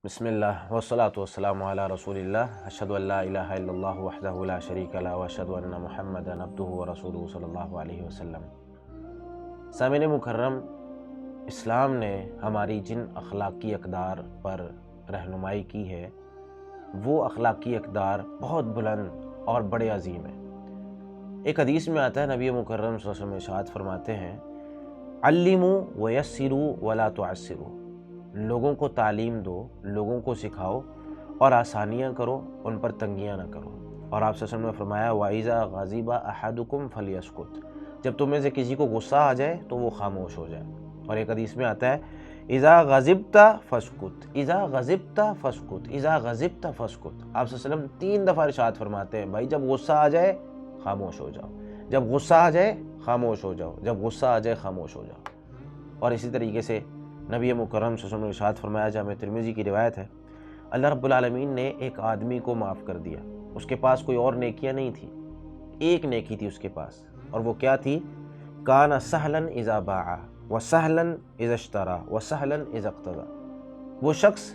بسم اللہ والصلاة والسلام علی رسول اللہ اشہد ان لا الہ الا اللہ وحدہ لا شریک لہ واشہد ان محمدا عبدہ ورسولہ صلی اللہ علیہ وسلم۔ سامعین مکرم، اسلام نے ہماری جن اخلاقی اقدار پر رہنمائی کی ہے وہ اخلاقی اقدار بہت بلند اور بڑے عظیم ہیں۔ ایک حدیث میں آتا ہے، نبی مکرم صلی اللہ علیہ وسلم ارشاد فرماتے ہیں، علموا ویسروا ولا تعسروا، لوگوں کو تعلیم دو، لوگوں کو سکھاؤ اور آسانیاں کرو، ان پر تنگیاں نہ کرو۔ اور آپ صلی اللہ علیہ وسلم نے فرمایا وَإِذَا غَضِبَ أَحَدُكُمْ فَلْيَسْكُتْ، جب تمہیں سے کسی کو غصہ آ جائے تو وہ خاموش ہو جائے۔ اور ایک حدیث میں آتا ہے اِذَا غَضِبْتَ فَاسْكُتْ، اِذَا غَضِبْتَ فَاسْكُتْ، اِذَا غَضِبْتَ فَاسْكُتْ۔ آپ صلی اللہ علیہ وسلم 3 دفعہ ارشاد فرماتے ہیں، بھائی جب غصہ آ جائے خاموش ہو جاؤ، جب غصہ آ جائے خاموش ہو جاؤ، جب غصہ آ جائے خاموش ہو جاؤ۔ اور اسی طریقے سے نبی مکرم صلی اللہ علیہ وسلم نے ارشاد فرمایا، جامع ترمذی کی روایت ہے، اللہ رب العالمین نے ایک آدمی کو معاف کر دیا، اس کے پاس کوئی اور نیکیاں نہیں تھی، ایک نیکی تھی اس کے پاس، اور وہ کیا تھی؟ کان سہلا اذا باع وسہلا اذا اشترى وسہلا اذا اقتضى۔ وہ شخص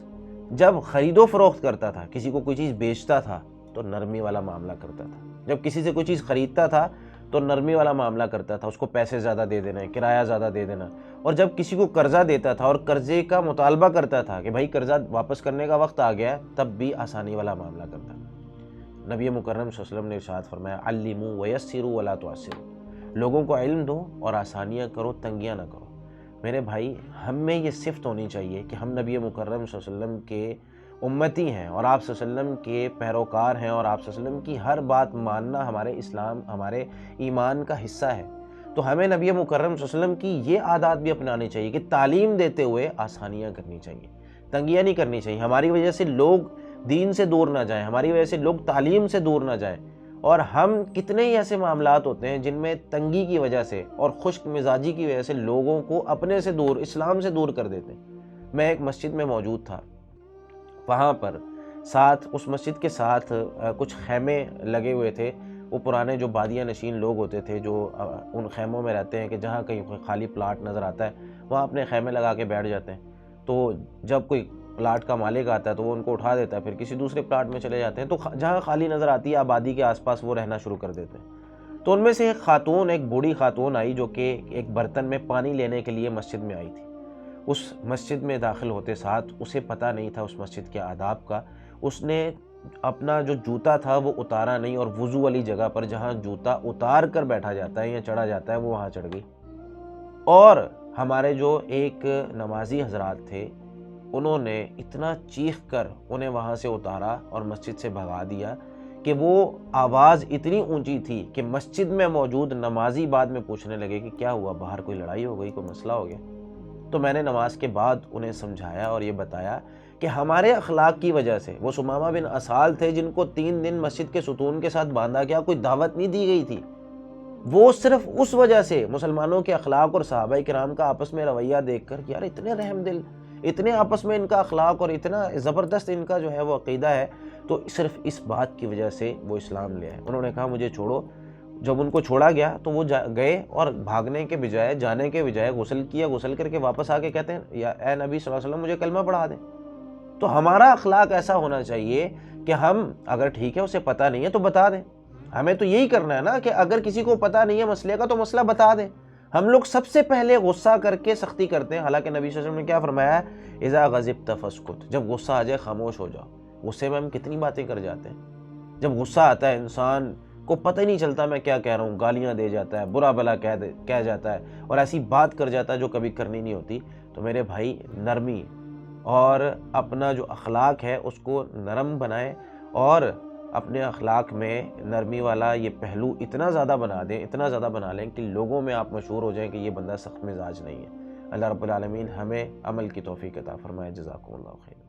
جب خرید و فروخت کرتا تھا، کسی کو کوئی چیز بیچتا تھا تو نرمی والا معاملہ کرتا تھا، جب کسی سے کوئی چیز خریدتا تھا تو نرمی والا معاملہ کرتا تھا، اس کو پیسے زیادہ دے دینا، کرایہ زیادہ دے دینا، اور جب کسی کو قرضہ دیتا تھا اور قرضے کا مطالبہ کرتا تھا کہ بھائی قرضہ واپس کرنے کا وقت آ گیا ہے، تب بھی آسانی والا معاملہ کرتا تھا۔ نبی مکرم صلی اللہ علیہ وسلم نے ارشاد فرمایا علموا ویسروا ولا تعسروا، لوگوں کو علم دو اور آسانیاں کرو، تنگیاں نہ کرو۔ میرے بھائی، ہم میں یہ صفت ہونی چاہیے کہ ہم نبی مکرم صلی اللہ علیہ وسلم کے امتی ہیں اور آپ صلی اللہ علیہ وسلم کے پیروکار ہیں، اور آپ صلی اللہ علیہ وسلم کی ہر بات ماننا ہمارے اسلام، ہمارے ایمان کا حصہ ہے۔ تو ہمیں نبی مکرم صلی اللہ علیہ وسلم کی یہ عادات بھی اپنانی چاہیے کہ تعلیم دیتے ہوئے آسانیاں کرنی چاہیے، تنگیاں نہیں کرنی چاہیے، ہماری وجہ سے لوگ دین سے دور نہ جائیں، ہماری وجہ سے لوگ تعلیم سے دور نہ جائیں۔ اور ہم کتنے ہی ایسے معاملات ہوتے ہیں جن میں تنگی کی وجہ سے اور خشک مزاجی کی وجہ سے لوگوں کو اپنے سے دور، اسلام سے دور کر دیتے ہیں۔ میں ایک مسجد میں موجود تھا، وہاں پر اس مسجد کے ساتھ کچھ خیمے لگے ہوئے تھے، وہ پرانے جو بادیہ نشین لوگ ہوتے تھے جو ان خیموں میں رہتے ہیں کہ جہاں کہیں خالی پلاٹ نظر آتا ہے وہاں اپنے خیمے لگا کے بیٹھ جاتے ہیں۔ تو جب کوئی پلاٹ کا مالک آتا ہے تو وہ ان کو اٹھا دیتا ہے، پھر کسی دوسرے پلاٹ میں چلے جاتے ہیں، تو جہاں خالی نظر آتی ہے آبادی کے آس پاس وہ رہنا شروع کر دیتے ہیں۔ تو ان میں سے ایک خاتون، ایک بوڑھی خاتون آئی جو کہ ایک برتن میں پانی لینے کے لیے مسجد میں آئی تھی۔ اس مسجد میں داخل ہوتے ساتھ اسے پتہ نہیں تھا اس مسجد کے آداب کا، اس نے اپنا جو جوتا تھا وہ اتارا نہیں، اور وضو والی جگہ پر جہاں جوتا اتار کر بیٹھا جاتا ہے یا چڑھا جاتا ہے وہ وہاں چڑھ گئی۔ اور ہمارے جو ایک نمازی حضرات تھے انہوں نے اتنا چیخ کر انہیں وہاں سے اتارا اور مسجد سے بھگا دیا کہ وہ آواز اتنی اونچی تھی کہ مسجد میں موجود نمازی بعد میں پوچھنے لگے کہ کیا ہوا، باہر کوئی لڑائی ہو گئی، کوئی مسئلہ ہو گیا؟ تو میں نے نماز کے بعد انہیں سمجھایا اور یہ بتایا کہ ہمارے اخلاق کی وجہ سے، وہ ثمامہ بن اسال تھے جن کو 3 دن مسجد کے ستون کے ساتھ باندھا گیا، کوئی دعوت نہیں دی گئی تھی، وہ صرف اس وجہ سے مسلمانوں کے اخلاق اور صحابہ کرام کا آپس میں رویہ دیکھ کر کہ یار اتنے رحم دل، اتنے آپس میں ان کا اخلاق اور اتنا زبردست ان کا جو ہے وہ عقیدہ ہے، تو صرف اس بات کی وجہ سے وہ اسلام لے آئے۔ انہوں نے کہا مجھے چھوڑو۔ جب ان کو چھوڑا گیا تو وہ گئے اور بھاگنے کے بجائے، جانے کے بجائے غسل کیا، غسل کر کے واپس آ کے کہتے ہیں یا اے نبی صلی اللہ علیہ وسلم مجھے کلمہ پڑھا دیں۔ تو ہمارا اخلاق ایسا ہونا چاہیے کہ ہم اگر ٹھیک ہے اسے پتہ نہیں ہے تو بتا دیں، ہمیں تو یہی کرنا ہے نا کہ اگر کسی کو پتہ نہیں ہے مسئلے کا تو مسئلہ بتا دیں۔ ہم لوگ سب سے پہلے غصہ کر کے سختی کرتے ہیں، حالانکہ نبی صلی اللہ علیہ وسلم نے کیا فرمایا ہے اذا غضبت فاسکت، جب غصہ آ جائے خاموش ہو جاؤ۔ غصے میں ہم کتنی باتیں کر جاتے ہیں، جب غصہ آتا ہے انسان کو پتہ ہی نہیں چلتا میں کیا کہہ رہا ہوں، گالیاں دے جاتا ہے، برا بھلا کہہ جاتا ہے اور ایسی بات کر جاتا ہے جو کبھی کرنی نہیں ہوتی۔ تو میرے بھائی، نرمی اور اپنا جو اخلاق ہے اس کو نرم بنائیں، اور اپنے اخلاق میں نرمی والا یہ پہلو اتنا زیادہ بنا دیں، اتنا زیادہ بنا لیں کہ لوگوں میں آپ مشہور ہو جائیں کہ یہ بندہ سخت مزاج نہیں ہے۔ اللہ رب العالمین ہمیں عمل کی توفیق عطا فرمائے۔ جزاکم اللہ خیر۔